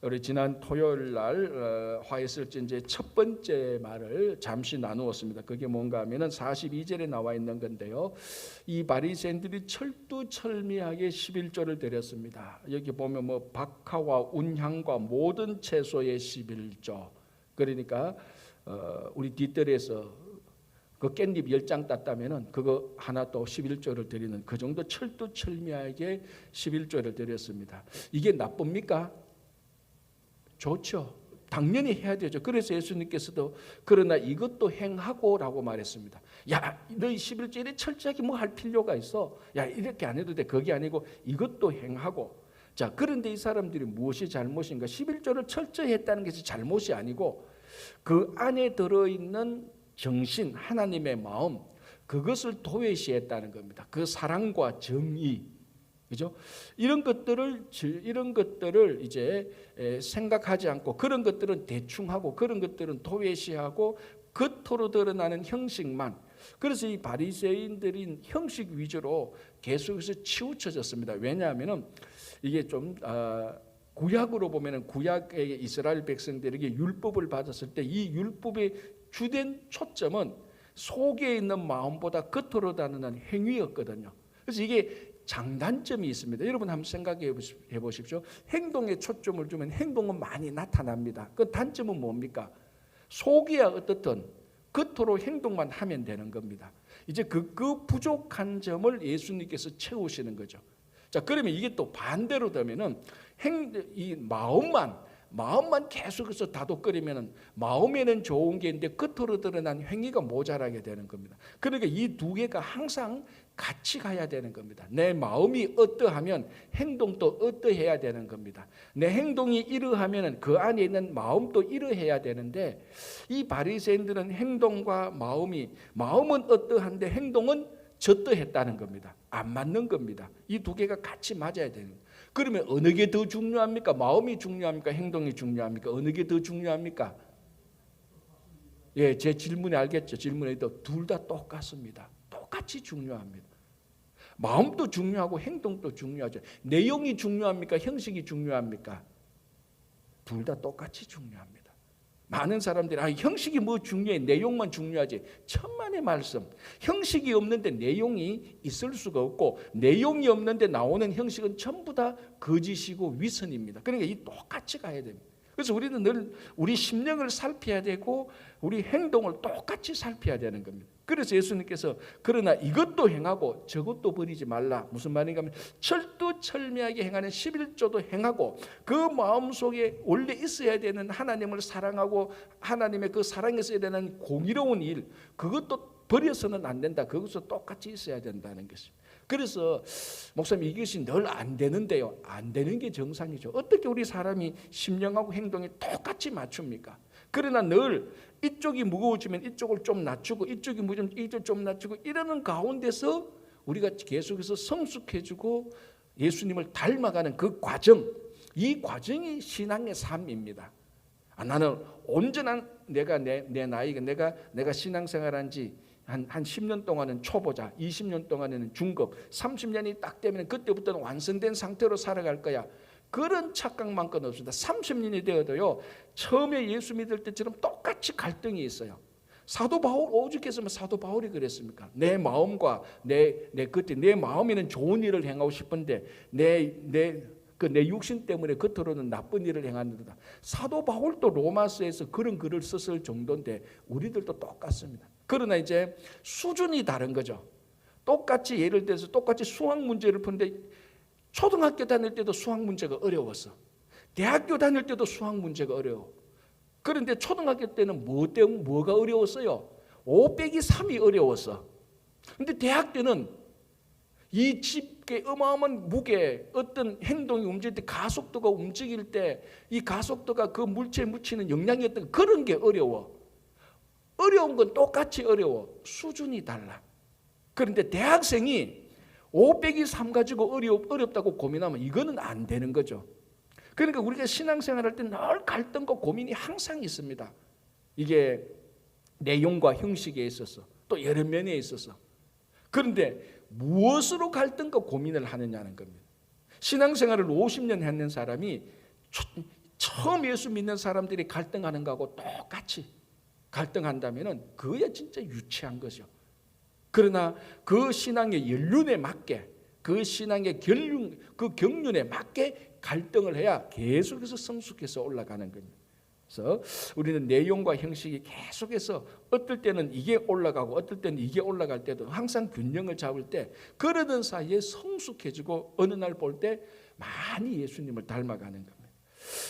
우리 지난 토요일 날 화해설전제 첫 번째 말을 잠시 나누었습니다. 그게 뭔가 하면은 42절에 나와 있는 건데요. 이 바리새인들이 철두철미하게 11조를 드렸습니다. 여기 보면 뭐 박하와 운향과 모든 채소의 11조. 그러니까 우리 뒷뜰에서 그 깻잎 10장 땄다면은 그거 하나 또 11조를 드리는 그 정도 철두철미하게 11조를 드렸습니다. 이게 나쁩니까? 좋죠. 당연히 해야 되죠. 그래서 예수님께서도 그러나 이것도 행하고라고 말했습니다. 야, 너희 11조에 철저하게 뭐 할 필요가 있어? 야, 이렇게 안 해도 돼. 그게 아니고 이것도 행하고. 자, 그런데 이 사람들이 무엇이 잘못인가? 11조를 철저히 했다는 것이 잘못이 아니고 그 안에 들어있는 정신, 하나님의 마음, 그것을 도외시했다는 겁니다. 그 사랑과 정의, 그죠? 이런 것들을 이제 생각하지 않고 그런 것들은 대충 하고 그런 것들은 도외시하고 겉으로 드러나는 형식만. 그래서 이 바리새인들인 형식 위주로 계속해서 치우쳐졌습니다. 왜냐하면은 이게 좀 구약으로 보면은 구약의 이스라엘 백성들에게 율법을 받았을 때 이 율법의 주된 초점은 속에 있는 마음보다 겉으로 드러나는 행위였거든요. 그래서 이게 장단점이 있습니다. 여러분 한번 생각해 보십시오. 행동에 초점을 주면 행동은 많이 나타납니다. 그 단점은 뭡니까? 속이야 어떻든 겉으로 행동만 하면 되는 겁니다. 이제 그 부족한 점을 예수님께서 채우시는 거죠. 자, 그러면 이게 또 반대로 되면은 이 마음만 계속해서 다독거리면은 마음에는 좋은 게 있는데 겉으로 드러난 행위가 모자라게 되는 겁니다. 그러니까 이 두 개가 항상 같이 가야 되는 겁니다. 내 마음이 어떠하면 행동도 어떠해야 되는 겁니다. 내 행동이 이러하면은 그 안에 있는 마음도 이러해야 되는데 이 바리새인들은 행동과 마음은 어떠한데 행동은 저떠했다는 겁니다. 안 맞는 겁니다. 이 두 개가 같이 맞아야 되는 거예요. 그러면 어느 게 더 중요합니까? 마음이 중요합니까? 행동이 중요합니까? 어느 게 더 중요합니까? 예, 제 질문에 알겠죠? 질문에도 둘 다 똑같습니다. 똑같이 중요합니다. 마음도 중요하고 행동도 중요하죠. 내용이 중요합니까? 형식이 중요합니까? 둘 다 똑같이 중요합니다. 많은 사람들이 형식이 뭐 중요해? 내용만 중요하지. 천만의 말씀. 형식이 없는데 내용이 있을 수가 없고 내용이 없는데 나오는 형식은 전부 다 거짓이고 위선입니다. 그러니까 이 똑같이 가야 됩니다. 그래서 우리는 늘 우리 심령을 살펴야 되고 우리 행동을 똑같이 살펴야 되는 겁니다. 그래서 예수님께서 그러나 이것도 행하고 저것도 버리지 말라. 무슨 말인가 하면 철두철미하게 행하는 11조도 행하고 그 마음속에 원래 있어야 되는 하나님을 사랑하고 하나님의 그 사랑에 있어야 되는 공의로운 일, 그것도 버려서는 안 된다. 그것도 똑같이 있어야 된다는 것입니다. 그래서 목사님 이것이 늘 안 되는데요. 안 되는 게 정상이죠. 어떻게 우리 사람이 심령하고 행동이 똑같이 맞춥니까? 그러나 늘 이쪽이 무거워지면 이쪽을 좀 낮추고 이쪽이 무거워지면 이쪽을 좀 낮추고 이러는 가운데서 우리가 계속해서 성숙해지고 예수님을 닮아가는 그 과정, 이 과정이 신앙의 삶입니다. 나는 온전한 내가 내 나이가 내가 신앙생활한 지 한 10년 동안은 초보자, 20년 동안에는 중급, 30년이 딱 되면 그때부터는 완성된 상태로 살아갈 거야. 그런 착각만큼 없습니다. 30년이 되어도요, 처음에 예수 믿을 때처럼 똑같이 갈등이 있어요. 사도 바울, 오죽했으면 사도 바울이 그랬습니까? 내 마음과 내 마음에는 좋은 일을 행하고 싶은데 내 육신 때문에 겉으로는 나쁜 일을 행하는다. 사도 바울도 로마서에서 그런 글을 썼을 정도인데 우리들도 똑같습니다. 그러나 이제 수준이 다른 거죠. 똑같이 예를 들어서 똑같이 수학 문제를 푸는데 초등학교 다닐 때도 수학 문제가 어려웠어. 대학교 다닐 때도 수학 문제가 어려워. 그런데 초등학교 때는 뭐가 어려웠어요? 5 빼기 3이 어려웠어. 근데 대학 때는 이 집게 어마어마한 무게, 어떤 행동이 움직일 때 가속도가 움직일 때 이 가속도가 그 물체에 묻히는 영향이 어떤 그런 게 어려워. 어려운 건 똑같이 어려워. 수준이 달라. 그런데 대학생이 5 빼기 3 가지고 어렵다고 고민하면 이거는 안 되는 거죠. 그러니까 우리가 신앙생활할 때 늘 갈등과 고민이 항상 있습니다. 이게 내용과 형식에 있어서 또 여러 면에 있어서. 그런데 무엇으로 갈등과 고민을 하느냐는 겁니다. 신앙생활을 50년 했는 사람이 처음 예수 믿는 사람들이 갈등하는 거하고 똑같이 갈등한다면은 그게 진짜 유치한 거죠. 그러나 그 신앙의 연륜에 맞게, 그 신앙의 그 경륜에 맞게 갈등을 해야 계속해서 성숙해서 올라가는 겁니다. 그래서 우리는 내용과 형식이 계속해서 어떨 때는 이게 올라가고 어떨 때는 이게 올라갈 때도 항상 균형을 잡을 때 그러던 사이에 성숙해지고 어느 날 볼 때 많이 예수님을 닮아가는 겁니다.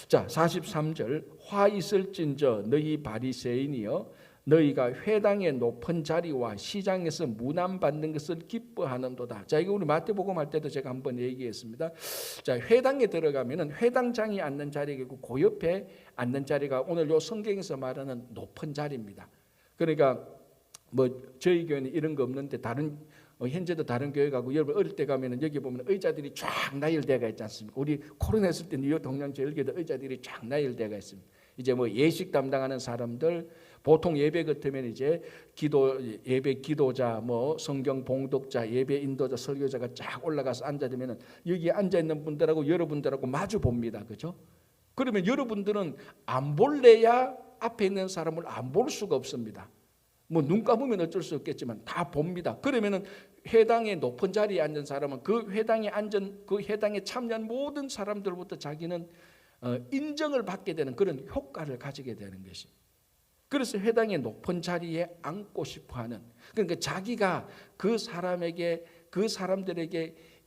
자, 43절 화 있을진저 너희 바리새인이여 너희가 회당의 높은 자리와 시장에서 문안받는 것을 기뻐하는도다. 자, 이거 우리 마태복음 할 때도 제가 한번 얘기했습니다. 자, 회당에 들어가면은 회당장이 앉는 자리가 있고 그 옆에 앉는 자리가 오늘 요 성경에서 말하는 높은 자리입니다. 그러니까 뭐 저희 교회는 이런 거 없는데 다른 현재도 다른 교회 가고 여러분 어릴 때 가면은 여기 보면 의자들이 쫙 나열대가 있지 않습니까? 우리 코로나 있을 때는 이 동양제일교도 의자들이 쫙 나열대가 있습니다. 이제 뭐 예식 담당하는 사람들, 보통 예배 같으면 이제 예배 기도자, 뭐 성경 봉독자, 예배 인도자, 설교자가 쫙 올라가서 앉아되면은 여기 앉아 있는 분들하고 여러분들하고 마주 봅니다, 그죠? 그러면 여러분들은 안 볼래야 앞에 있는 사람을 안 볼 수가 없습니다. 뭐 눈 감으면 어쩔 수 없겠지만 다 봅니다. 그러면은 회당의 높은 자리에 앉은 사람은 그 회당에 참여한 모든 사람들부터 자기는 인정을 받게 되는 그런 효과를 가지게 되는 것입니다. 그래서 회당의 높은 자리에 앉고 싶어하는, 그러니까 자기가 그 사람들에게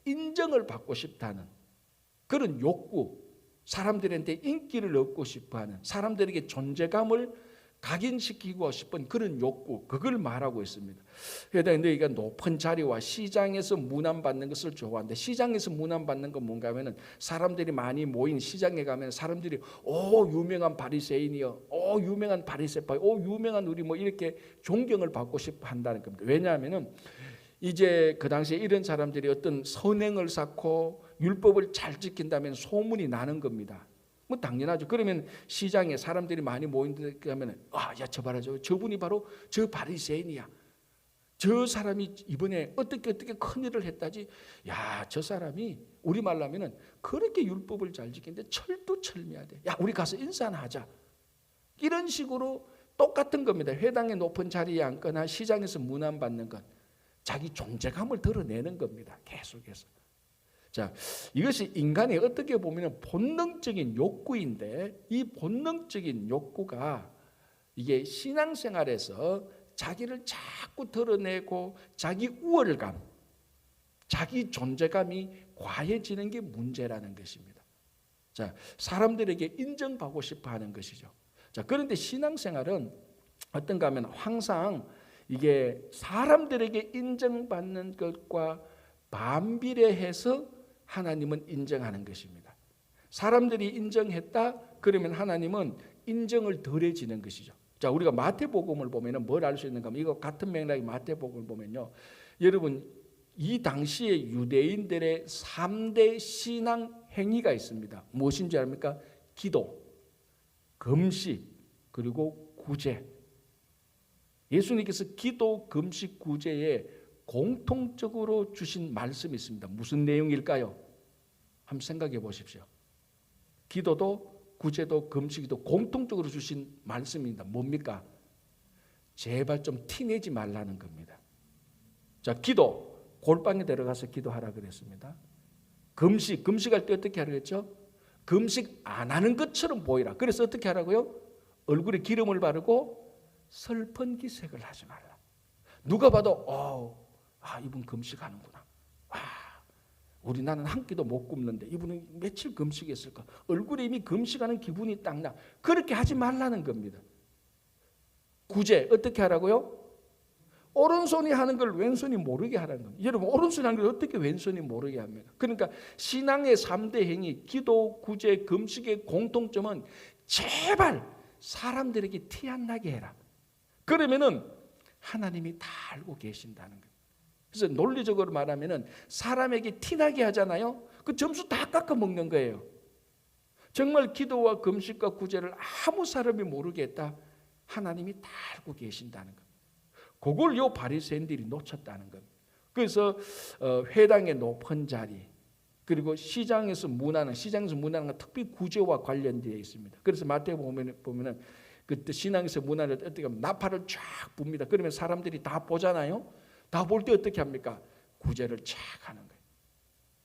인정을 받고 싶다는 그런 욕구, 사람들한테 인기를 얻고 싶어하는, 사람들에게 존재감을 각인시키고 싶은 그런 욕구, 그걸 말하고 있습니다. 회당에 너희가 높은 자리와 시장에서 문안받는 것을 좋아한다. 시장에서 문안받는 건 뭔가 하면은 사람들이 많이 모인 시장에 가면 사람들이 유명한 바리새인이요, 유명한 바리새파, 유명한 우리 뭐 이렇게 존경을 받고 싶어 한다는 겁니다. 왜냐하면은 이제 그 당시에 이런 사람들이 어떤 선행을 쌓고 율법을 잘 지킨다면 소문이 나는 겁니다. 뭐 당연하죠. 그러면 시장에 사람들이 많이 모인 데 가면은 저 봐라, 저분이 바로 저 바리새인이야. 저 사람이 이번에 어떻게 큰 일을 했다지. 야, 저 사람이 우리말로 하면은 그렇게 율법을 잘 지키는데 철두철미하대. 야, 우리 가서 인사나 하자. 이런 식으로 똑같은 겁니다. 회당의 높은 자리에 앉거나 시장에서 문안받는 것, 자기 존재감을 드러내는 겁니다. 계속해서. 자, 이것이 인간의 어떻게 보면 본능적인 욕구인데 이 본능적인 욕구가 이게 신앙생활에서 자기를 자꾸 드러내고 자기 우월감, 자기 존재감이 과해지는 게 문제라는 것입니다. 자, 사람들에게 인정받고 싶어 하는 것이죠. 자, 그런데 신앙생활은 어떤가 하면 항상 이게 사람들에게 인정받는 것과 반비례해서 하나님은 인정하는 것입니다. 사람들이 인정했다 그러면 하나님은 인정을 덜해지는 것이죠. 자, 우리가 마태복음을 보면은 뭘 알 수 있는가 하면 이거 같은 맥락의 마태복음을 보면요. 여러분 이 당시에 유대인들의 3대 신앙 행위가 있습니다. 무엇인지 압니까? 기도, 금식, 그리고 구제. 예수님께서 기도, 금식, 구제에 공통적으로 주신 말씀이 있습니다. 무슨 내용일까요? 한번 생각해 보십시오. 기도도 구제도 금식도 공통적으로 주신 말씀입니다. 뭡니까? 제발 좀 티내지 말라는 겁니다. 자, 기도, 골방에 들어가서 기도하라 그랬습니다. 금식할 때 어떻게 하라고 했죠? 금식 안 하는 것처럼 보이라. 그래서 어떻게 하라고요? 얼굴에 기름을 바르고 슬픈 기색을 하지 말라. 누가 봐도 이분 금식하는구나. 우리 나는 한 끼도 못 굶는데 이분은 며칠 금식했을까? 얼굴에 이미 금식하는 기분이 딱 나. 그렇게 하지 말라는 겁니다. 구제 어떻게 하라고요? 오른손이 하는 걸 왼손이 모르게 하라는 겁니다. 여러분 오른손이 하는 걸 어떻게 왼손이 모르게 합니까? 그러니까 신앙의 3대 행위 기도, 구제, 금식의 공통점은 제발 사람들에게 티 안 나게 해라. 그러면은 하나님이 다 알고 계신다는 거예요. 그래서 논리적으로 말하면은 사람에게 티나게 하잖아요. 그 점수 다 깎아 먹는 거예요. 정말 기도와 금식과 구제를 아무 사람이 모르게 했다. 하나님이 다 알고 계신다는 겁니다. 그걸 요 바리새인들이 놓쳤다는 겁니다. 그래서 회당의 높은 자리, 그리고 시장에서 문하는 건 특히 구제와 관련되어 있습니다. 그래서 마태복음에 그때 신앙에서 문화를 어떻게 하면 나팔을 쫙 붑니다. 그러면 사람들이 다 보잖아요. 다 볼 때 어떻게 합니까? 구제를 쫙 하는 거예요.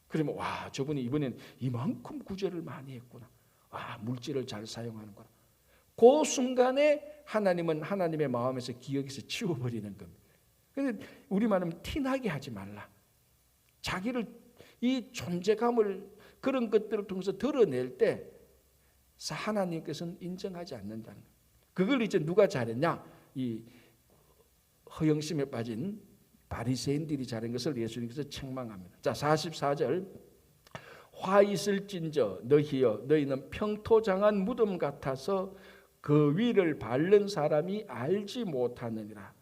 그러면 와, 저분이 이번엔 이만큼 구제를 많이 했구나. 아, 물질을 잘 사용하는구나. 그 순간에 하나님은 하나님의 마음에서 기억에서 지워버리는 겁니다. 그런데 우리 말하면 티나게 하지 말라. 자기를 이 존재감을 그런 것들을 통해서 드러낼 때 하나님께서는 인정하지 않는다는 거예요. 그걸 이제 누가 잘했냐? 이 허영심에 빠진 바리새인들이 잘한 것을 예수님께서 책망합니다. 자, 44절. 화 있을진저 너희여 너희는 평토장한 무덤 같아서 그 위를 밟는 사람이 알지 못하느니라.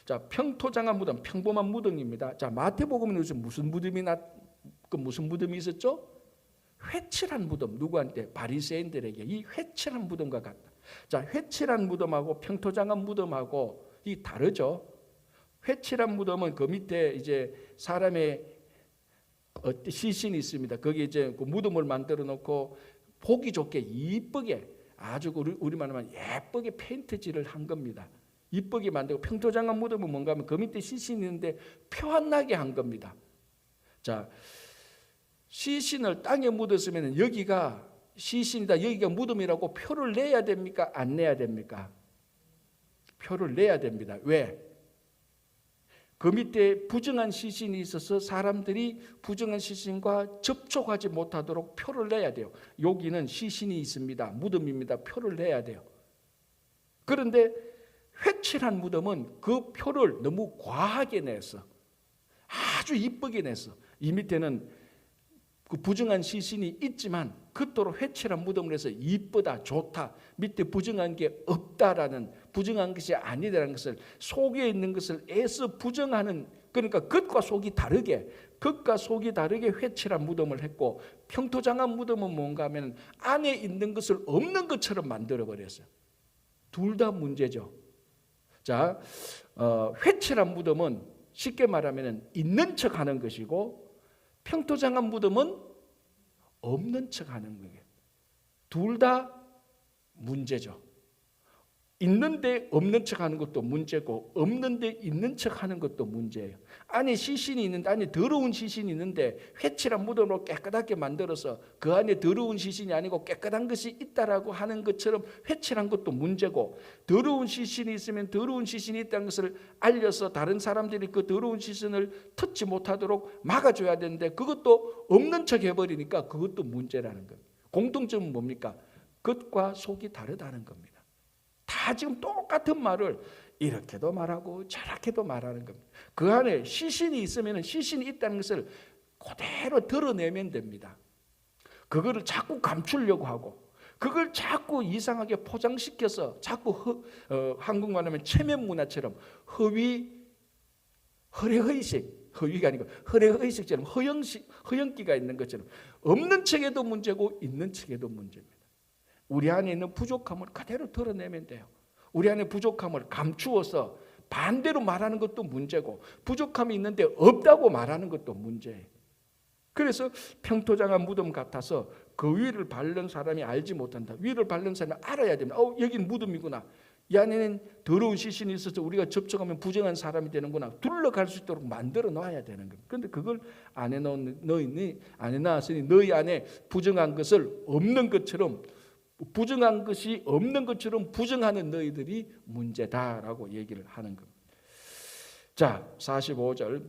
자, 평토장한 무덤, 평범한 무덤입니다. 자, 마태복음은 무슨 무덤이 있었죠? 회칠한 무덤. 누구한테? 바리새인들에게 이 회칠한 무덤과 같다. 자, 회칠한 무덤하고 평토장한 무덤하고 이 다르죠. 회칠한 무덤은 그 밑에 이제 사람의 시신이 있습니다. 거기 이제 그 무덤을 만들어 놓고 보기 좋게 이쁘게 아주 우리말로 하면 예쁘게 페인트질을 한 겁니다. 이쁘게 만들고 평토장한 무덤은 뭔가 하면 그 밑에 시신이 있는데 표 안 나게 한 겁니다. 자, 시신을 땅에 묻었으면 여기가 시신이다, 여기가 무덤이라고 표를 내야 됩니까? 안 내야 됩니까? 표를 내야 됩니다. 왜? 그 밑에 부정한 시신이 있어서 사람들이 부정한 시신과 접촉하지 못하도록 표를 내야 돼요. 여기는 시신이 있습니다. 무덤입니다. 표를 내야 돼요. 그런데 회칠한 무덤은 그 표를 너무 과하게 내서 아주 이쁘게 내서 이 밑에는 그 부정한 시신이 있지만 그토록 회칠한 무덤을 해서 이쁘다, 좋다, 밑에 부정한 게 없다라는, 부정한 것이 아니다라는 것을, 속에 있는 것을 애써 부정하는, 그러니까 겉과 속이 다르게, 겉과 속이 다르게 회칠한 무덤을 했고, 평토장한 무덤은 뭔가 하면 안에 있는 것을 없는 것처럼 만들어버렸어요. 둘 다 문제죠. 자, 회칠한 무덤은 쉽게 말하면 있는 척 하는 것이고, 평토장한 무덤은 없는 척 하는 거예요. 둘 다 문제죠. 있는데 없는 척 하는 것도 문제고 없는데 있는 척 하는 것도 문제예요. 안에 시신이 있는데, 안에 더러운 시신이 있는데 회칠한 무덤으로 깨끗하게 만들어서 그 안에 더러운 시신이 아니고 깨끗한 것이 있다라고 하는 것처럼 회칠한 것도 문제고, 더러운 시신이 있으면 더러운 시신이 있다는 것을 알려서 다른 사람들이 그 더러운 시신을 터치 못하도록 막아줘야 되는데 그것도 없는 척 해버리니까 그것도 문제라는 겁니다. 공통점은 뭡니까? 겉과 속이 다르다는 겁니다. 다 지금 똑같은 말을 이렇게도 말하고 저렇게도 말하는 겁니다. 그 안에 시신이 있으면 시신이 있다는 것을 그대로 드러내면 됩니다. 그거를 자꾸 감추려고 하고 그걸 자꾸 이상하게 포장시켜서 자꾸 한국말 하면 체면 문화처럼 허례의식, 허위가 아니고 허례의식처럼 허영기가 있는 것처럼 없는 척에도 문제고 있는 척에도 문제입니다. 우리 안에 있는 부족함을 그대로 드러내면 돼요. 우리 안에 부족함을 감추어서 반대로 말하는 것도 문제고 부족함이 있는데 없다고 말하는 것도 문제예요. 그래서 평토장한 무덤 같아서 그 위를 밟는 사람이 알지 못한다. 위를 밟는 사람이 알아야 됩니다. 여긴 무덤이구나. 이 안에는 더러운 시신이 있어서 우리가 접촉하면 부정한 사람이 되는구나. 둘러갈 수 있도록 만들어 놔야 되는 겁니다. 그런데 그걸 안 해놨으니 너희 안에 부정한 것을 없는 것처럼, 부정한 것이 없는 것처럼 부정하는 너희들이 문제다라고 얘기를 하는 겁니다. 자, 45절.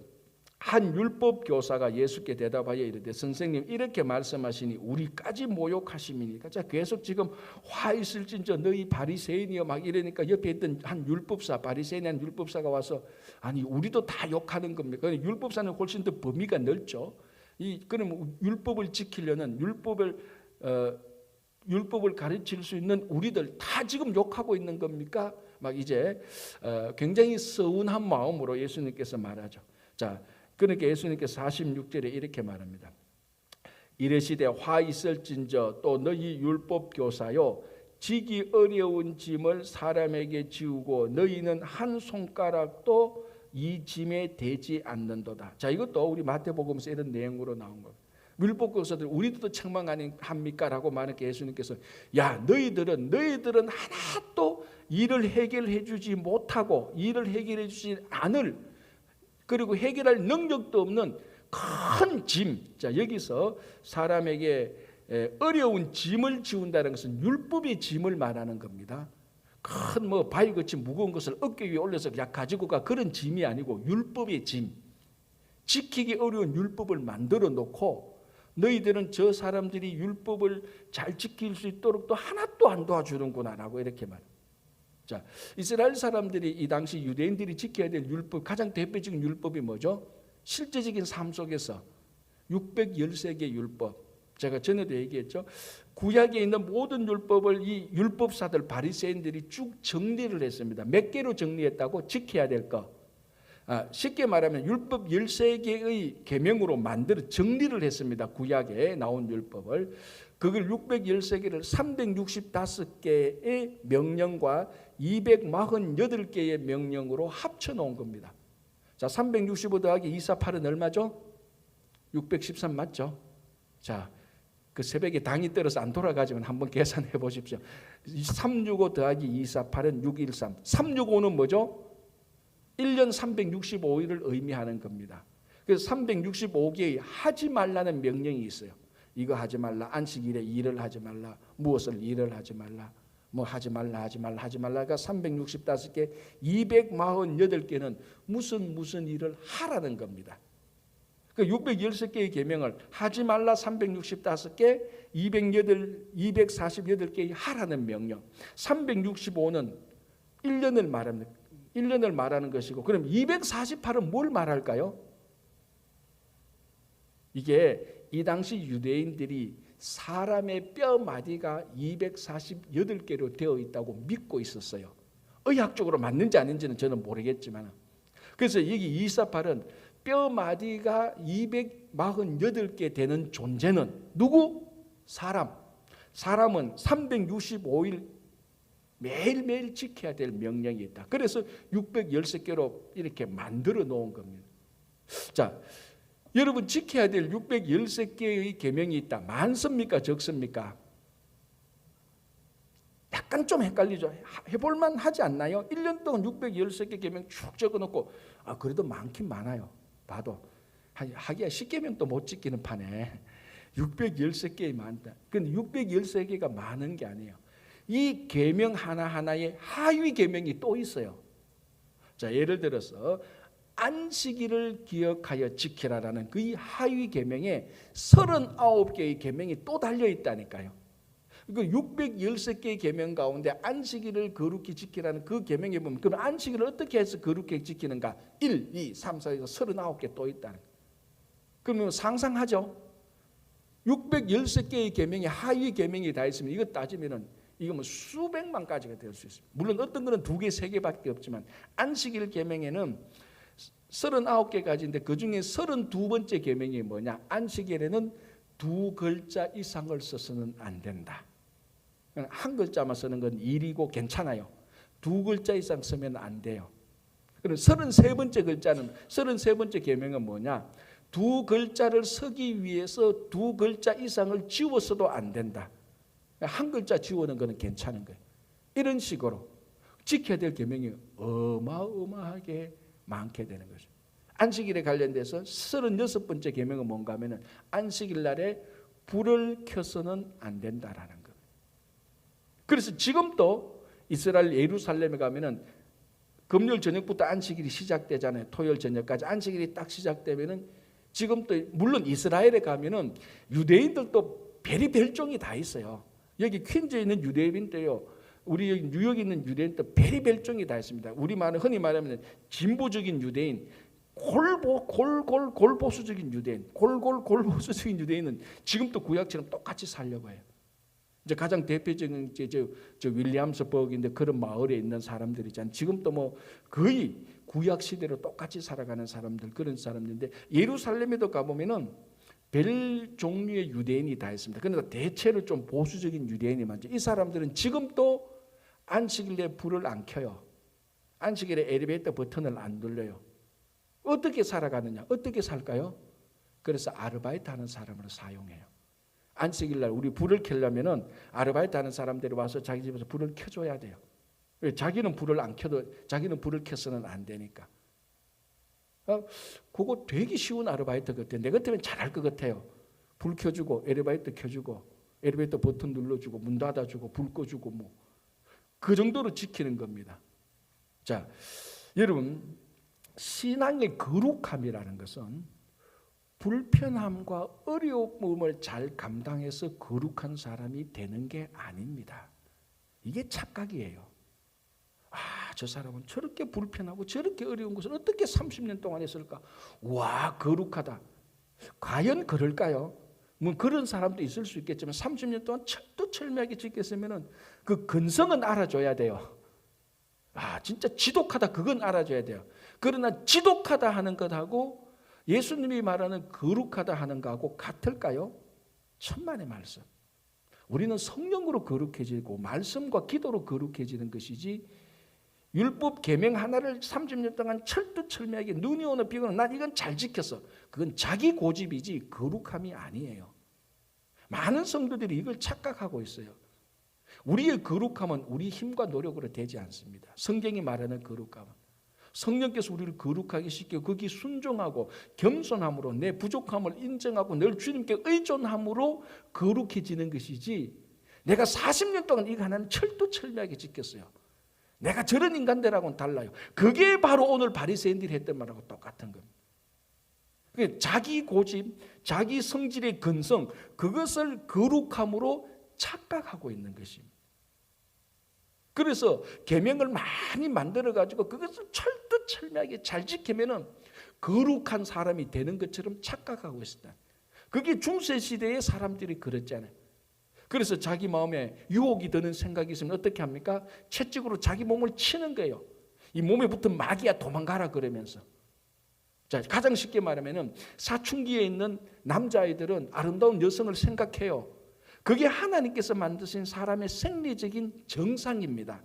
한 율법 교사가 예수께 대답하여 이르되 선생님 이렇게 말씀하시니 우리까지 모욕하심이니까. 자, 계속 지금 화 있을진저 너희 바리새인이여 막 이러니까 옆에 있던 한 율법사, 바리새인 한 율법사가 와서 아니 우리도 다 욕하는 겁니까? 율법사는 훨씬 더 범위가 넓죠. 그럼 율법을 지키려는 율법을 가르칠 수 있는 우리들 다 지금 욕하고 있는 겁니까? 막 이제 굉장히 서운한 마음으로 예수님께서 말하죠. 자, 그러니까 예수님께서 46절에 이렇게 말합니다. 이르시되 화 있을진저 또 너희 율법 교사요 지기 어려운 짐을 사람에게 지우고 너희는 한 손가락도 이 짐에 대지 않는도다. 자, 이것도 우리 마태복음에서 이런 내용으로 나온 겁니다. 율법 교사들 우리도 책망 아닙니까? 라고 말하니까 예수님께서 야 너희들은 하나도 일을 해결해 주지 못하고 일을 해결해 주지 않을 그리고 해결할 능력도 없는 큰 짐. 자 여기서 사람에게 어려운 짐을 지운다는 것은 율법의 짐을 말하는 겁니다. 큰 뭐 바위같이 무거운 것을 어깨 위에 올려서 약 가지고 가 그런 짐이 아니고 율법의 짐. 지키기 어려운 율법을 만들어 놓고 너희들은 저 사람들이 율법을 잘 지킬 수 있도록 또 하나도 안 도와주는구나라고 이렇게 말합니다. 자, 이스라엘 사람들이 이 당시 유대인들이 지켜야 될 율법 가장 대표적인 율법이 뭐죠? 실제적인 삶 속에서 613개 율법. 제가 전에도 얘기했죠. 구약에 있는 모든 율법을 이 율법사들 바리새인들이 쭉 정리를 했습니다. 몇 개로 정리했다고? 지켜야 될 거. 쉽게 말하면 율법 13개의 계명으로 만들어 정리를 했습니다. 구약에 나온 율법을. 그걸 613개를 365개의 명령과 248개의 명령으로 합쳐 놓은 겁니다. 자, 365 더하기 248은 얼마죠? 613 맞죠? 자, 그 새벽에 당이 떨어서 안 돌아가지만 한번 계산해 보십시오. 365 더하기 248은 613. 365는 뭐죠? 1년 365일을 의미하는 겁니다. 그래서 365개의 하지 말라는 명령이 있어요. 이거 하지 말라. 안식일에 일을 하지 말라. 무엇을 일을 하지 말라. 뭐 하지 말라가 365개, 248개는 무슨 일을 하라는 겁니다. 그 613개의 계명을 하지 말라 365개, 248개의 하라는 명령. 365는 1년을 말합니다. 1년을 말하는 것이고 그럼 248은 뭘 말할까요? 이게 이 당시 유대인들이 사람의 뼈 마디가 248개로 되어 있다고 믿고 있었어요. 의학적으로 맞는지 아닌지는 저는 모르겠지만 그래서 여기 248은 뼈 마디가 248개 되는 존재는 누구? 사람. 사람은 365일 매일매일 지켜야 될 명령이 있다. 그래서 613개로 이렇게 만들어 놓은 겁니다. 자, 여러분 지켜야 될 613개의 계명이 있다. 많습니까? 적습니까? 약간 좀 헷갈리죠. 해볼만 하지 않나요? 1년 동안 613개 계명 쭉 적어놓고 그래도 많긴 많아요. 봐도 하기야 10계명도 못 지키는 판에 613개이 많다. 근데 613개가 많은 게 아니에요. 이 계명 하나하나에 하위 계명이 또 있어요. 자, 예를 들어서 안식일을 기억하여 지키라라는 그 하위 계명에 39개의 계명이 또 달려 있다니까요. 그 613개의 계명 가운데 안식일을 거룩히 지키라는 그 계명에 보면 그럼 안식일을 어떻게 해서 거룩히 지키는가? 1, 2, 3, 4에서 39개 또 있다는 거예요. 그러면 상상하죠? 613개의 계명이 하위 계명이 다 있으면 이거 따지면은 이거 뭐 수백만 가지가 될 수 있습니다. 물론 어떤 거는 2개, 3개밖에 없지만 안식일 계명에는 39개까지인데 그중에 32번째 계명이 뭐냐? 안식일에는 2글자 이상을 써서는 안 된다. 한 글자만 쓰는 건 일이고 괜찮아요. 2글자 이상 쓰면 안 돼요. 그럼 33번째 계명은 뭐냐? 2글자를 쓰기 위해서 2글자 이상을 지웠어도 안 된다. 한 글자 지우는 거는 괜찮은 거예요. 이런 식으로 지켜야 될 계명이 어마어마하게 많게 되는 거죠. 안식일에 관련돼서 36번째 계명은 뭔가 하면은 안식일 날에 불을 켜서는 안 된다라는 거예요. 그래서 지금도 이스라엘 예루살렘에 가면은 금요일 저녁부터 안식일이 시작되잖아요. 토요일 저녁까지 안식일이 딱 시작되면은 지금도 물론 이스라엘에 가면은 유대인들도 별의별 종이 다 있어요. 여기 퀸즈에 있는 유대인들요. 우리 여기 뉴욕에 있는 유대인도 별의별 종이 다 있습니다. 우리 말은 흔히 말하면 진보적인 유대인, 골보수적인 유대인, 골보수적인 유대인은 지금도 구약처럼 똑같이 살려고 해요. 이제 가장 대표적인 저 윌리엄스버그인데 그런 마을에 있는 사람들이잖아요. 지금도 뭐 거의 구약 시대로 똑같이 살아가는 사람들 그런 사람들인데 예루살렘에도 가보면은 별 종류의 유대인이 다 있습니다. 그러니까 대체로 좀 보수적인 유대인이 많죠. 이 사람들은 지금도 안식일에 불을 안 켜요. 안식일에 엘리베이터 버튼을 안 눌러요. 어떻게 살아가느냐? 어떻게 살까요? 그래서 아르바이트 하는 사람으로 사용해요. 안식일 날 우리 불을 켜려면은 아르바이트 하는 사람들이 와서 자기 집에서 불을 켜줘야 돼요. 자기는 불을 안 켜도 자기는 불을 켜서는 안 되니까. 그거 되게 쉬운 아르바이트 같아요. 내 같으면 잘할 것 같아요. 불 켜주고 엘리베이터 켜주고 엘리베이터 버튼 눌러주고 문 닫아주고 불 꺼주고 뭐 그 정도로 지키는 겁니다. 자, 여러분 신앙의 거룩함이라는 것은 불편함과 어려움을 잘 감당해서 거룩한 사람이 되는 게 아닙니다. 이게 착각이에요. 저 사람은 저렇게 불편하고 저렇게 어려운 것을 어떻게 30년 동안 했을까? 와, 거룩하다. 과연 그럴까요? 뭐 그런 사람도 있을 수 있겠지만 30년 동안 철두철미하게 지켰으면 그 근성은 알아줘야 돼요. 진짜 지독하다 그건 알아줘야 돼요. 그러나 지독하다 하는 것하고 예수님이 말하는 거룩하다 하는 것하고 같을까요? 천만의 말씀. 우리는 성령으로 거룩해지고 말씀과 기도로 거룩해지는 것이지 율법 계명 하나를 30년 동안 철두철미하게 눈이 오는 비가 오는 난 이건 잘 지켰어. 그건 자기 고집이지 거룩함이 아니에요. 많은 성도들이 이걸 착각하고 있어요. 우리의 거룩함은 우리 힘과 노력으로 되지 않습니다. 성경이 말하는 거룩함은 성령께서 우리를 거룩하게 시키고 거기 순종하고 겸손함으로 내 부족함을 인정하고 늘 주님께 의존함으로 거룩해지는 것이지 내가 40년 동안 이거 하나는 철두철미하게 지켰어요. 내가 저런 인간들하고는 달라요. 그게 바로 오늘 바리새인들이 했던 말하고 똑같은 겁니다. 자기 고집, 자기 성질의 근성, 그것을 거룩함으로 착각하고 있는 것입니다. 그래서 계명을 많이 만들어가지고 그것을 철두철미하게 잘 지키면은 거룩한 사람이 되는 것처럼 착각하고 있었다. 그게 중세시대의 사람들이 그랬잖아요. 그래서 자기 마음에 유혹이 드는 생각이 있으면 어떻게 합니까? 채찍으로 자기 몸을 치는 거예요. 이 몸에 붙은 마귀야 도망가라 그러면서. 자, 가장 쉽게 말하면 사춘기에 있는 남자아이들은 아름다운 여성을 생각해요. 그게 하나님께서 만드신 사람의 생리적인 정상입니다.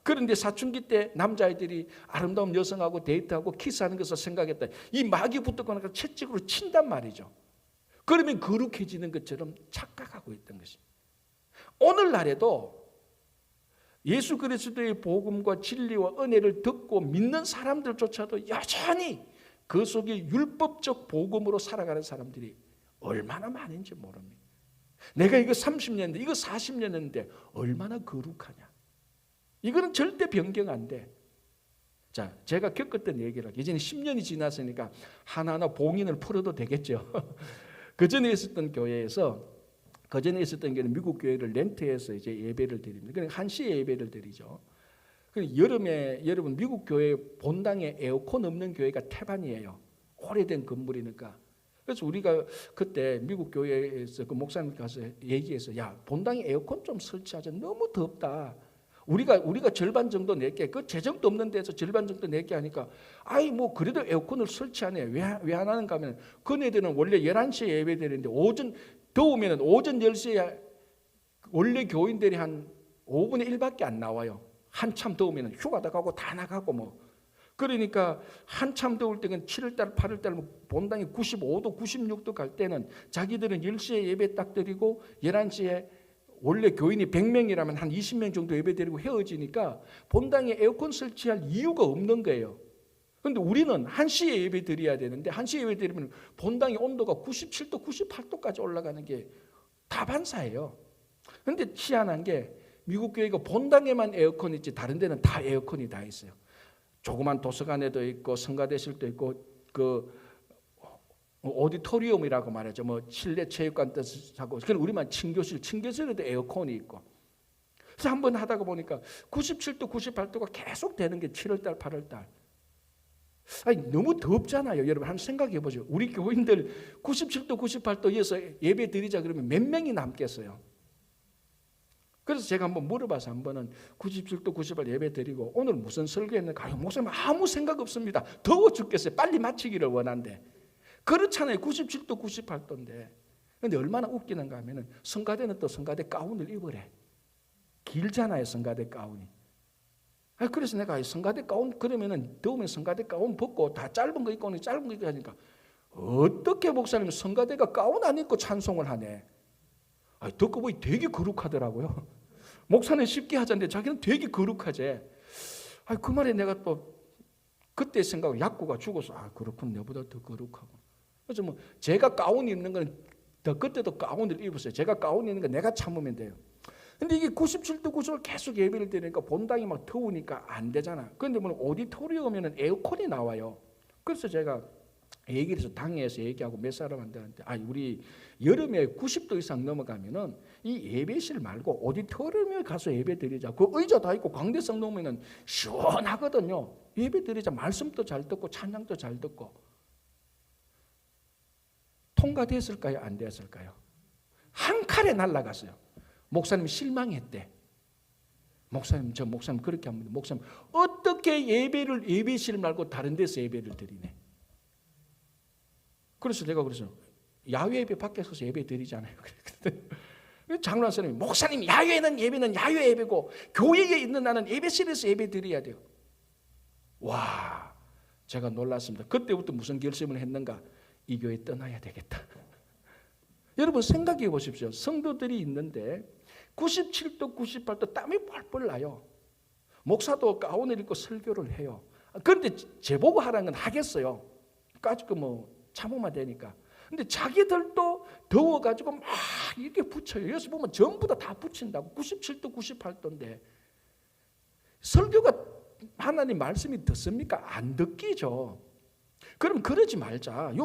그런데 사춘기 때 남자아이들이 아름다운 여성하고 데이트하고 키스하는 것을 생각했다. 이 마귀 붙었거나 채찍으로 친단 말이죠. 그러면 거룩해지는 것처럼 착각하고 있던 것입니다. 오늘날에도 예수 그리스도의 복음과 진리와 은혜를 듣고 믿는 사람들조차도 여전히 그 속에 율법적 복음으로 살아가는 사람들이 얼마나 많은지 모릅니다. 내가 이거 30년 했는데 이거 40년 했는데 얼마나 거룩하냐. 이거는 절대 변경 안 돼. 자, 제가 겪었던 얘기를 이제는 10년이 지났으니까 하나하나 봉인을 풀어도 되겠죠. 그 전에 있었던 교회에서 교회는 미국 교회를 렌트해서 이제 예배를 드립니다. 그러니까 한시에 예배를 드리죠. 여름에 여러분 미국 교회 본당에 에어컨 없는 교회가 태반이에요. 오래된 건물이니까. 그래서 우리가 그때 미국 교회에서 그 목사님 가서 얘기해서 야 본당에 에어컨 좀 설치하자. 너무 덥다. 우리가 절반 정도 낼게. 그 재정도 없는 데서 절반 정도 낼게 하니까 뭐 그래도 에어컨을 설치하네. 왜 안 하는가 하면 그네들은 원래 11시에 예배 드리는데 더우면 오전 10시에 원래 교인들이 한 5분의 1밖에 안 나와요. 한참 더우면 휴가도 가고 다 나가고 뭐. 그러니까 한참 더울 때는 7월달 8월달 본당이 95도 96도 갈 때는 자기들은 10시에 예배 딱 드리고 11시에 원래 교인이 100명이라면 한 20명 정도 예배 드리고 헤어지니까 본당에 에어컨 설치할 이유가 없는 거예요. 그런데 우리는 1시에 예배 드려야 되는데 1시에 예배 드리면 본당의 온도가 97도 98도까지 올라가는 게 다반사예요. 그런데 희한한 게 미국 교회가 본당에만 에어컨이 있지 다른 데는 다 에어컨이 다 있어요. 조그만 도서관에도 있고 성가대실도 있고 그 오디토리움이라고 말하죠. 뭐 실내 체육관 뜻하고 그럼 우리만 친교실에도 에어컨이 있고. 그래서 한번 하다가 보니까 97도 98도가 계속 되는 게 7월달 8월달. 너무 덥잖아요. 여러분 한번 생각해 보죠. 우리 교인들 97도 98도에서 예배 드리자 그러면 몇 명이 남겠어요? 그래서 제가 한번 물어봐서 한 번은 97도 98도 예배 드리고 오늘 무슨 설교했는가? 목사님 아무 생각 없습니다. 더워 죽겠어요. 빨리 마치기를 원한대. 그렇잖아요. 97도 98도인데. 그런데 얼마나 웃기는가 하면은 성가대는 또 성가대 가운을 입으래. 길잖아요. 성가대 가운이. 그래서 내가 성가대 가운 그러면은 더우면 성가대 가운 벗고 다 짧은 거 입고 짧은 거 입고 하니까 어떻게 목사님 성가대가 가운 안 입고 찬송을 하네. 듣고 보니 되게 거룩하더라고요. 목사는 쉽게 하자는데 자기는 되게 거룩하지. 그 말에 내가 또 그때 생각하고 약고가 죽어서 그렇군, 내보다 더 거룩하고. 그래서 뭐 제가 가운 입는 건 더 그때도 가운을 입었어요. 제가 가운 입는 거 내가 참으면 돼요. 근데 이게 97도 90을 계속 예배를 드리니까 본당이 막 더우니까 안 되잖아. 그런데 뭐 오디토리움에는 에어컨이 나와요. 그래서 제가 얘기를 해서 당에서 얘기하고 몇 사람한테 우리 여름에 90도 이상 넘어가면은 이 예배실 말고 오디토리움에 가서 예배 드리자. 그 의자 다 있고 광대성 넘으면은 시원하거든요. 예배 드리자. 말씀도 잘 듣고 찬양도 잘 듣고. 통과됐을까요? 안 됐을까요? 한 칼에 날아갔어요. 목사님 실망했대. 목사님 그렇게 합니다. 목사님 어떻게 예배실 말고 다른 데서 예배를 드리네. 그래서 내가 야외 예배 밖에서 예배 드리잖아요. 장로한 사람이 목사님 야외는 예배는 야외 예배고 교회에 있는 나는 예배실에서 예배 드려야 돼요. 와, 제가 놀랐습니다. 그때부터 무슨 결심을 했는가? 이 교회 떠나야 되겠다. 여러분 생각해 보십시오. 성도들이 있는데 97도 98도 땀이 뻘뻘 나요. 목사도 가운을 입고 설교를 해요. 그런데 제보고 하라는 건 하겠어요. 까짓 거 참으면 되니까. 근데 자기들도 더워가지고 막 이렇게 붙여요. 여기서 보면 전부 다 붙인다고. 97도 98도인데 설교가 하나님 말씀이 듣습니까? 안 듣기죠. 그럼 그러지 말자. 요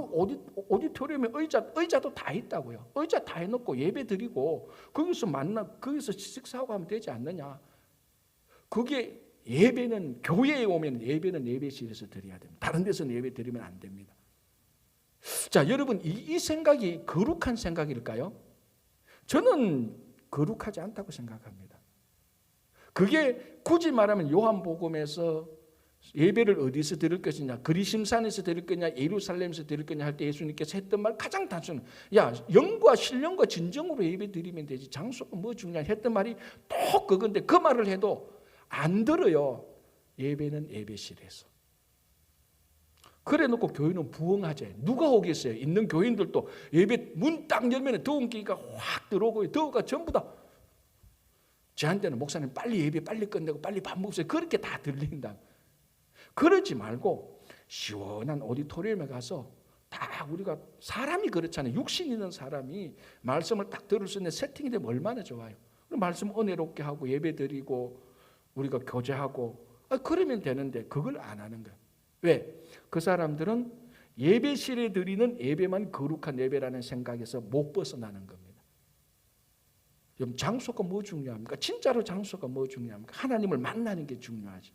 오디토리움에 의자도 다 있다고요. 의자 다 해놓고 예배 드리고 거기서 식사하고 하면 되지 않느냐. 그게 예배는 교회에 오면 예배는 예배실에서 드려야 됩니다. 다른 데서는 예배 드리면 안 됩니다. 자, 여러분 이 생각이 거룩한 생각일까요? 저는 거룩하지 않다고 생각합니다. 그게 굳이 말하면 요한복음에서 예배를 어디서 드릴 것이냐, 그리심산에서 드릴 거냐, 예루살렘에서 드릴 거냐 할 때 예수님께서 했던 말 가장 단순한, 영과 신령과 진정으로 예배 드리면 되지 장소가 뭐 중요하냐 했던 말이 또 그건데 그 말을 해도 안 들어요. 예배는 예배실에서. 그래 놓고 교회는 부흥하지. 누가 오겠어요? 있는 교인들도 예배 문 딱 열면 더운 기가 확 들어오고 더워가 전부 다 저한테는 목사님 빨리 예배 빨리 끝내고 빨리 밥 먹으세요. 그렇게 다 들린다. 그러지 말고 시원한 오디토리움에 가서 다 우리가 사람이 그렇잖아요. 육신 있는 사람이 말씀을 딱 들을 수 있는 세팅이 되면 얼마나 좋아요. 말씀 은혜롭게 하고 예배 드리고 우리가 교제하고 그러면 되는데 그걸 안 하는 거예요. 왜? 그 사람들은 예배실에 드리는 예배만 거룩한 예배라는 생각에서 못 벗어나는 겁니다. 그럼 장소가 뭐 중요합니까? 진짜로 장소가 뭐 중요합니까? 하나님을 만나는 게 중요하지.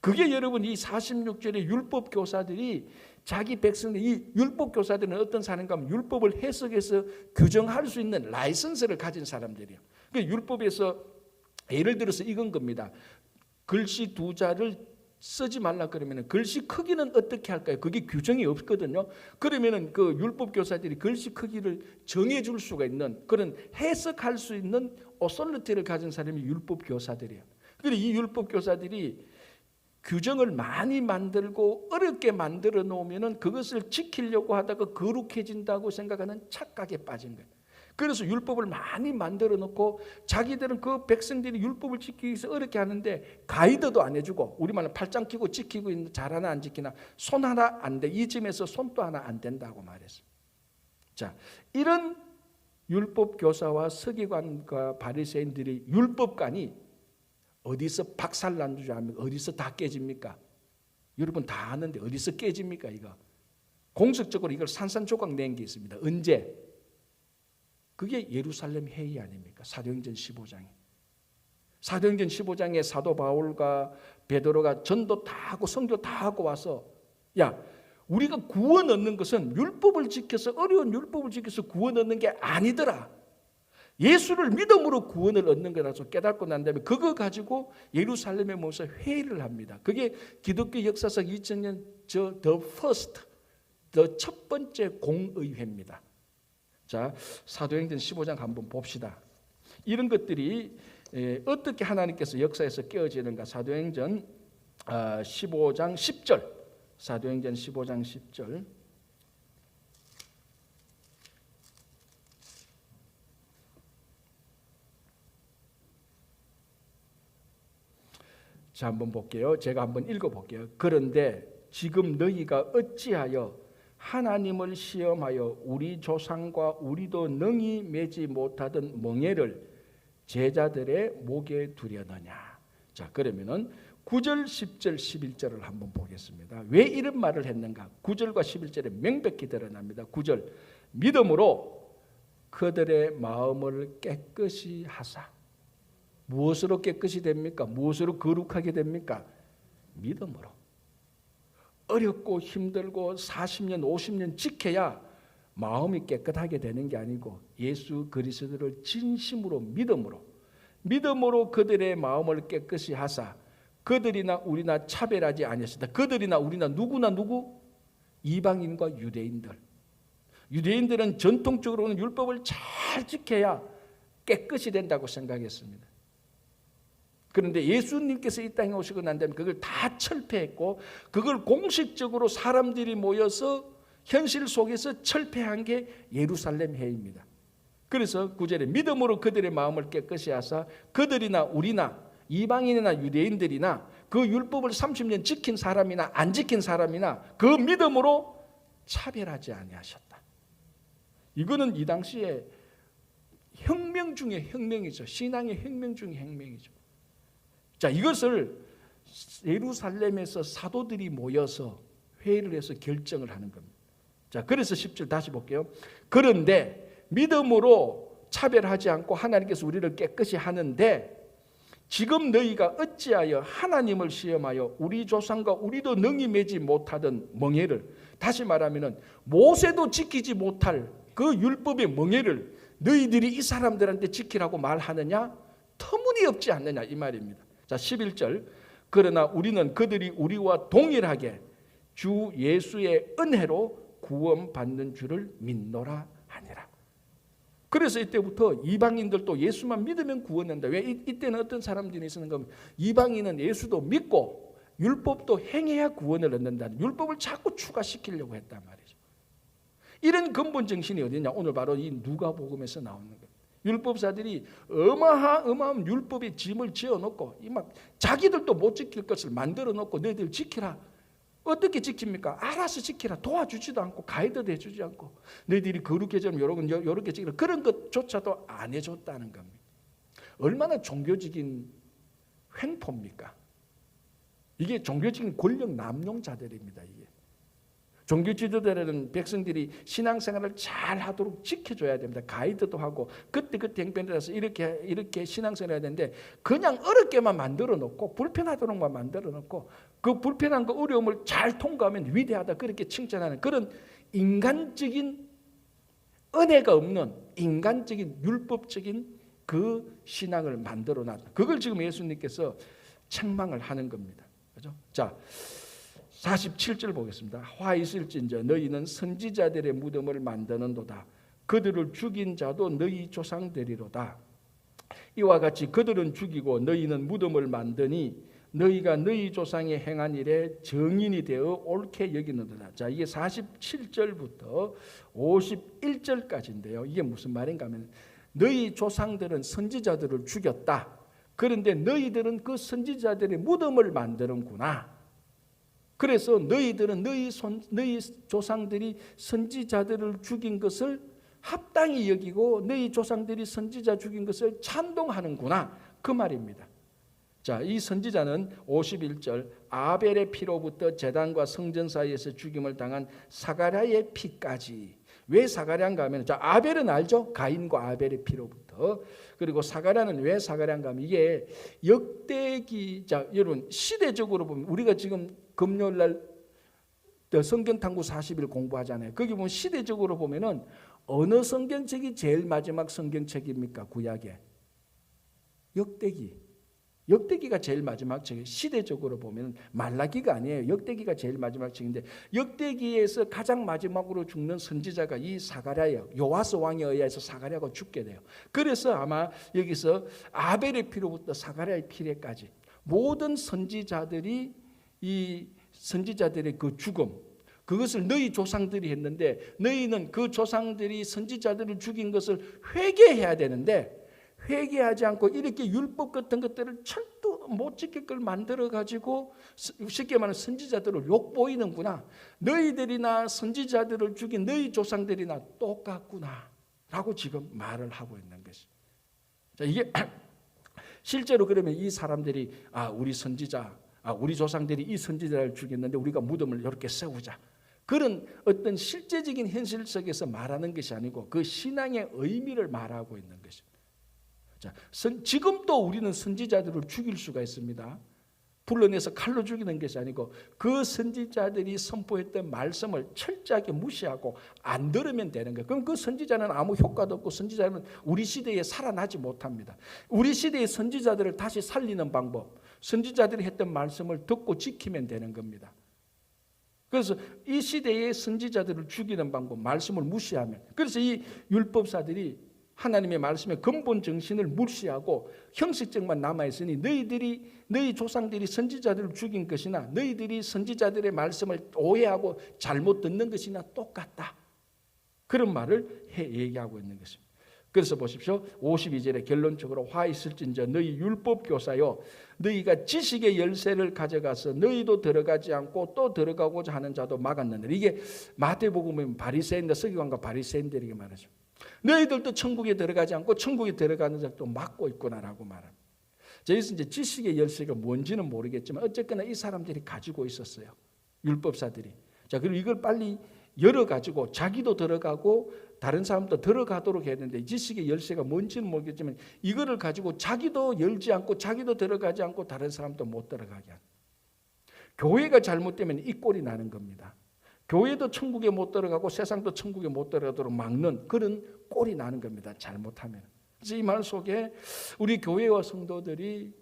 그게 여러분 이 46절의 율법 교사들이 자기 백성들, 이 율법 교사들은 어떤 사람인가 하면 율법을 해석해서 규정할 수 있는 라이선스를 가진 사람들이에요. 그러니까 율법에서 예를 들어서 이건 겁니다. 글씨 두 자를 쓰지 말라 그러면 글씨 크기는 어떻게 할까요? 그게 규정이 없거든요. 그러면은 그 율법 교사들이 글씨 크기를 정해줄 수가 있는 그런 해석할 수 있는 오솔리티를 가진 사람이 율법 교사들이에요. 그런데 이 율법 교사들이 규정을 많이 만들고 어렵게 만들어 놓으면은 그것을 지키려고 하다가 거룩해진다고 생각하는 착각에 빠진 거예요. 그래서 율법을 많이 만들어 놓고 자기들은 그 백성들이 율법을 지키기 위해서 어렵게 하는데 가이드도 안 해주고 우리말로 팔짱 끼고 지키고 있는 잘 하나 안 지키나 손 하나 안 돼. 이 점에서 손도 하나 안 된다고 말했어요. 자, 이런 율법 교사와 서기관과 바리새인들이 율법관이 어디서 박살난 줄 압니까? 어디서 다 깨집니까? 여러분 다 아는데 어디서 깨집니까? 이거 공식적으로 이걸 산산조각 낸 게 있습니다. 언제? 그게 예루살렘 회의 아닙니까? 사도행전 15장에. 사도행전 15장에 사도 바울과 베드로가 전도 다 하고 선교 다 하고 와서 우리가 구원 얻는 것은 율법을 지켜서 어려운 율법을 지켜서 구원 얻는 게 아니더라. 예수를 믿음으로 구원을 얻는 거라서 깨닫고 난 다음에 그거 가지고 예루살렘에 모여서 회의를 합니다. 그게 기독교 역사상 2000년 the first, 첫 번째 공의회입니다. 자, 사도행전 15장 한번 봅시다. 이런 것들이 어떻게 하나님께서 역사에서 깨어지는가. 사도행전 15장 10절. 사도행전 15장 10절. 자, 한번 볼게요. 제가 한번 읽어볼게요. 그런데 지금 너희가 어찌하여 하나님을 시험하여 우리 조상과 우리도 능히 매지 못하던 멍에를 제자들의 목에 두려느냐. 자, 그러면은 9절, 10절, 11절을 한번 보겠습니다. 왜 이런 말을 했는가? 9절과 11절에 명백히 드러납니다. 9절, 믿음으로 그들의 마음을 깨끗이 하사. 무엇으로 깨끗이 됩니까? 무엇으로 거룩하게 됩니까? 믿음으로. 어렵고 힘들고 40년, 50년 지켜야 마음이 깨끗하게 되는 게 아니고 예수 그리스도를 진심으로 믿음으로 그들의 마음을 깨끗이 하사 그들이나 우리나 차별하지 아니하시다. 그들이나 우리나 누구나 누구? 이방인과 유대인들. 유대인들은 전통적으로는 율법을 잘 지켜야 깨끗이 된다고 생각했습니다. 그런데 예수님께서 이 땅에 오시고 난 다음에 그걸 다 철폐했고 그걸 공식적으로 사람들이 모여서 현실 속에서 철폐한 게 예루살렘 회입니다. 그래서 9절에 믿음으로 그들의 마음을 깨끗이 하사 그들이나 우리나 이방인이나 유대인들이나 그 율법을 30년 지킨 사람이나 안 지킨 사람이나 그 믿음으로 차별하지 아니하셨다. 이거는 이 당시에 혁명 중에 혁명이죠. 신앙의 혁명 중에 혁명이죠. 자, 이것을 예루살렘에서 사도들이 모여서 회의를 해서 결정을 하는 겁니다. 자, 그래서 10절 다시 볼게요. 그런데 믿음으로 차별하지 않고 하나님께서 우리를 깨끗이 하는데 지금 너희가 어찌하여 하나님을 시험하여 우리 조상과 우리도 능히 매지 못하던 멍에를, 다시 말하면 모세도 지키지 못할 그 율법의 멍에를 너희들이 이 사람들한테 지키라고 말하느냐? 터무니없지 않느냐 이 말입니다. 자, 11절. 그러나 우리는 그들이 우리와 동일하게 주 예수의 은혜로 구원받는 줄을 믿노라 하니라. 그래서 이때부터 이방인들도 예수만 믿으면 구원된다. 왜? 이때는 어떤 사람들이 있었는가 하면 이방인은 예수도 믿고 율법도 행해야 구원을 얻는다. 율법을 자꾸 추가시키려고 했단 말이죠. 이런 근본 정신이 어디냐? 오늘 바로 이 누가복음에서 나오는 거예요. 율법사들이 어마어마한 율법의 짐을 지어놓고 막 자기들도 못 지킬 것을 만들어놓고 너희들 지키라. 어떻게 지킵니까? 알아서 지키라. 도와주지도 않고 가이드도 해주지 않고 너희들이 거룩해지면 요렇게 지키라. 그런 것조차도 안 해줬다는 겁니다. 얼마나 종교적인 횡포입니까? 이게 종교적인 권력 남용자들입니다. 이게 종교 지도자들은 백성들이 신앙생활을 잘 하도록 지켜줘야 됩니다. 가이드도 하고 그때 형편에 따라서 이렇게 신앙생활을 해야 되는데 그냥 어렵게만 만들어 놓고 불편하도록만 만들어 놓고 그 불편한 그 어려움을 잘 통과하면 위대하다 그렇게 칭찬하는 그런 인간적인 은혜가 없는 인간적인 율법적인 그 신앙을 만들어 놨다. 그걸 지금 예수님께서 책망을 하는 겁니다. 그죠? 자, 47절 보겠습니다. 화 있을진저 너희는 선지자들의 무덤을 만드는도다. 그들을 죽인 자도 너희 조상들이로다. 이와 같이 그들은 죽이고 너희는 무덤을 만드니 너희가 너희 조상이 행한 일에 증인이 되어 옳게 여기는도다. 자, 이게 47절부터 51절까지인데요. 이게 무슨 말인가 하면 너희 조상들은 선지자들을 죽였다. 그런데 너희들은 그 선지자들의 무덤을 만드는구나. 그래서 너희들은 너희 조상들이 선지자들을 죽인 것을 합당히 여기고 너희 조상들이 선지자 죽인 것을 찬동하는구나. 그 말입니다. 자, 이 선지자는 51절 아벨의 피로부터 제단과 성전 사이에서 죽임을 당한 사가랴의 피까지. 왜 사가랴인가 하면 자, 아벨은 알죠? 가인과 아벨의 피로부터. 그리고 사가랴는 왜 사가랴인가 하면 이게 역대기. 자, 여러분 시대적으로 보면 우리가 지금 금요일 날 성경 탐구 40일 공부하잖아요. 거기 보면 시대적으로 보면은 어느 성경책이 제일 마지막 성경책입니까? 구약에 역대기가 제일 마지막 책이에요. 시대적으로 보면 말라기가 아니에요. 역대기가 제일 마지막 책인데 역대기에서 가장 마지막으로 죽는 선지자가 이 사가랴예요. 요아스 왕에 의해서 사가랴가 죽게 돼요. 그래서 아마 여기서 아벨의 피로부터 사가랴의 피레까지 모든 선지자들이 이 선지자들의 그 죽음 그것을 너희 조상들이 했는데 너희는 그 조상들이 선지자들을 죽인 것을 회개해야 되는데 회개하지 않고 이렇게 율법 같은 것들을 철도 못 지킬 걸 만들어 가지고 쉽게 말하면 선지자들을 욕보이는구나. 너희들이나 선지자들을 죽인 너희 조상들이나 똑같구나 라고 지금 말을 하고 있는 것이. 자, 이게 실제로 그러면 이 사람들이 우리 선지자, 우리 조상들이 이 선지자를 죽였는데 우리가 무덤을 이렇게 세우자. 그런 어떤 실제적인 현실 속에서 말하는 것이 아니고 그 신앙의 의미를 말하고 있는 것입니다. 자, 지금도 우리는 선지자들을 죽일 수가 있습니다. 불러내서 칼로 죽이는 것이 아니고 그 선지자들이 선포했던 말씀을 철저하게 무시하고 안 들으면 되는 거예요. 그럼 그 선지자는 아무 효과도 없고 선지자는 우리 시대에 살아나지 못합니다. 우리 시대의 선지자들을 다시 살리는 방법, 선지자들이 했던 말씀을 듣고 지키면 되는 겁니다. 그래서 이 시대의 선지자들을 죽이는 방법, 말씀을 무시하면, 그래서 이 율법사들이 하나님의 말씀의 근본 정신을 무시하고 형식적만 남아있으니 너희 조상들이 선지자들을 죽인 것이나 너희들이 선지자들의 말씀을 오해하고 잘못 듣는 것이나 똑같다. 그런 말을 얘기하고 있는 것입니다. 그래서 보십시오. 52절에 결론적으로 화 있을진저 너희 율법교사여 너희가 지식의 열쇠를 가져가서 너희도 들어가지 않고 또 들어가고자 하는 자도 막았느니라. 이게 마태복음은 바리새인들, 서기관과 바리새인들에게 말하죠. 너희들도 천국에 들어가지 않고 천국에 들어가는 자도 막고 있구나라고 말합니다. 여기서 이제 지식의 열쇠가 뭔지는 모르겠지만 어쨌거나 이 사람들이 가지고 있었어요. 율법사들이. 자, 그리고 이걸 빨리 열어가지고 자기도 들어가고 다른 사람도 들어가도록 해야 되는데 지식의 열쇠가 뭔지는 모르겠지만 이거를 가지고 자기도 열지 않고 자기도 들어가지 않고 다른 사람도 못 들어가게 하는. 교회가 잘못되면 이 꼴이 나는 겁니다. 교회도 천국에 못 들어가고 세상도 천국에 못 들어가도록 막는 그런 꼴이 나는 겁니다. 잘못하면. 그래서 이 말 속에 우리 교회와 성도들이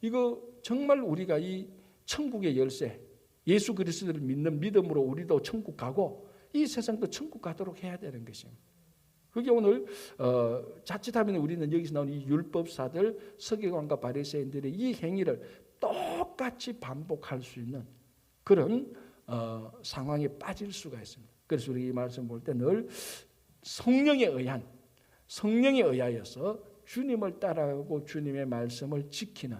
이거 정말 우리가 이 천국의 열쇠, 예수 그리스도를 믿는 믿음으로 우리도 천국 가고 이 세상도 천국 가도록 해야 되는 것입니다. 그게 오늘 자칫하면 우리는 여기서 나오는 이 율법사들, 서기관과 바리새인들의 이 행위를 똑같이 반복할 수 있는 그런 상황에 빠질 수가 있습니다. 그래서 우리 이 말씀 볼 때 늘 성령에 의하여서 주님을 따라가고 주님의 말씀을 지키는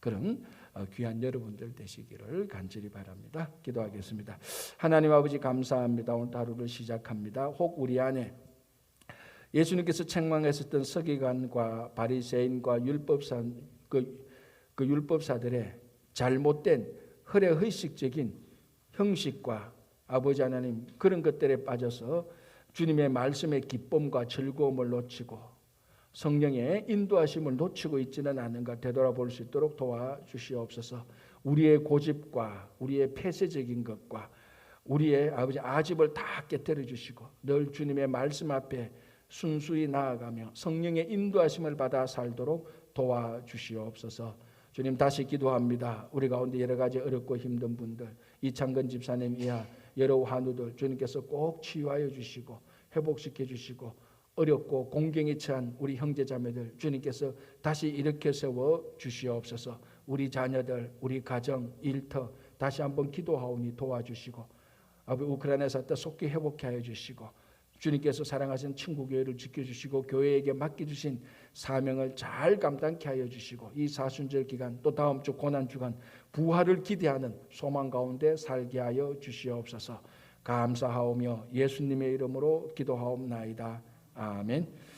그런 귀한 여러분들 되시기를 간절히 바랍니다. 기도하겠습니다. 하나님 아버지 감사합니다. 오늘 하루를 시작합니다. 혹 우리 안에 예수님께서 책망하셨던 서기관과 바리새인과 율법사들의 잘못된 허례허식적인 형식과 아버지 하나님 그런 것들에 빠져서 주님의 말씀의 기쁨과 즐거움을 놓치고 성령의 인도하심을 놓치고 있지는 않은가 되돌아볼 수 있도록 도와주시옵소서. 우리의 고집과 우리의 폐쇄적인 것과 우리의 아버지 아집을 다 깨뜨려 주시고 늘 주님의 말씀 앞에 순수히 나아가며 성령의 인도하심을 받아 살도록 도와주시옵소서. 주님 다시 기도합니다. 우리 가운데 여러 가지 어렵고 힘든 분들, 이창근 집사님 이하 여러 환우들 주님께서 꼭 치유하여 주시고 회복시켜 주시고 어렵고 공경에 처한 우리 형제자매들 주님께서 다시 일으켜 세워 주시옵소서. 우리 자녀들, 우리 가정, 일터 다시 한번 기도하오니 도와주시고 아버지 우크라이나 사태 속히 회복해 하여 주시고 주님께서 사랑하신 친구교회를 지켜주시고 교회에게 맡겨주신 사명을 잘 감당케 하여 주시고 이 사순절 기간 또 다음 주 고난주간 부활을 기대하는 소망 가운데 살게 하여 주시옵소서. 감사하오며 예수님의 이름으로 기도하옵나이다. 아멘.